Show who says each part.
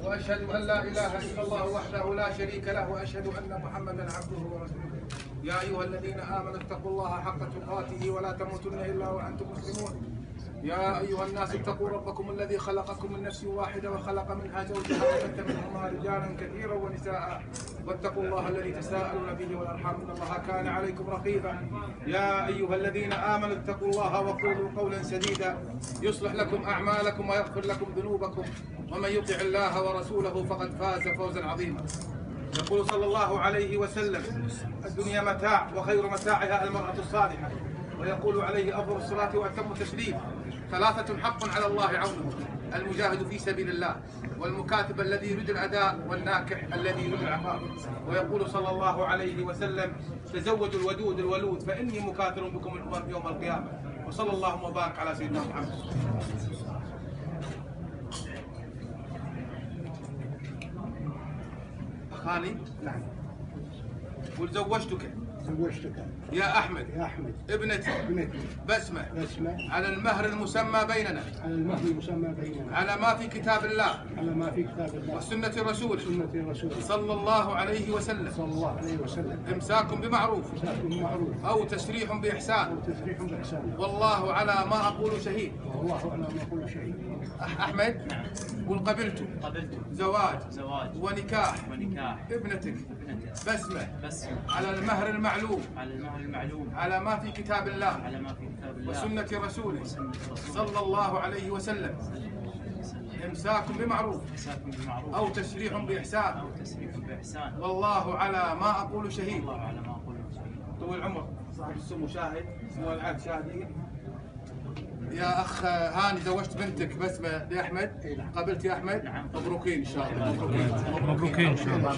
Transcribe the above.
Speaker 1: وأشهد أن لا إله إلا الله وحده لا شريك له وأشهد أن محمدا عبده ورسوله. يا أيها الذين آمنوا اتقوا الله حق تقاته ولا تموتن إلا وأنتم مسلمون. يا أيها الناس اتقوا ربكم الذي خلقكم من نفس واحدة وخلق منها زوجها وبث منهما رجالا كثيرا ونساء واتقوا الله الذي تساءلون به والأرحام إن الله كان عليكم رقيبا. يا أيها الذين آمنوا اتقوا الله وقولوا قولا سديدا يصلح لكم أعمالكم ويغفر لكم ذنوبكم ومن يطع الله ورسوله فقد فاز فوزا عظيما. يقول صلى الله عليه وسلم: الدنيا متاع وخير متاعها المرأة الصالحة. ويقول عليه أفضل الصلاة وأتم التسليم: ثلاثة حق على الله عونه: المجاهد في سبيل الله، والمكاتب الذي يريد الأداء، والناكح الذي يريد العفاف. ويقول صلى الله عليه وسلم: تزوجوا الودود الولود فإني مكاثر بكم الأمم يوم القيامة. وصلى الله وبارك على سيدنا محمد. أخاني
Speaker 2: نعم.
Speaker 1: قل زوجتك
Speaker 2: يا
Speaker 1: أحمد ابنتي بسمة على المهر المسمى بيننا على ما في كتاب الله وسنة رسوله صلى الله عليه وسلم إمساك بمعروف أو تسريح بإحسان والله على ما أقول شهيد. أحمد قل قبلت زواج ونكاح ابنتك بسمة على المهر المعلوم على ما في كتاب الله وسنة رسوله صلى الله عليه وسلم إمساك بمعروف أو تسريح بإحسان والله على ما أقول شهيد. طول العمر صاحب السمو شاهد سمو العاد شاهد. يا أخ هاني زوجت بنتك بسمة لأحمد قبلت يا أحمد؟ مبروكين إن شاء الله.
Speaker 3: مبروكين إن شاء الله.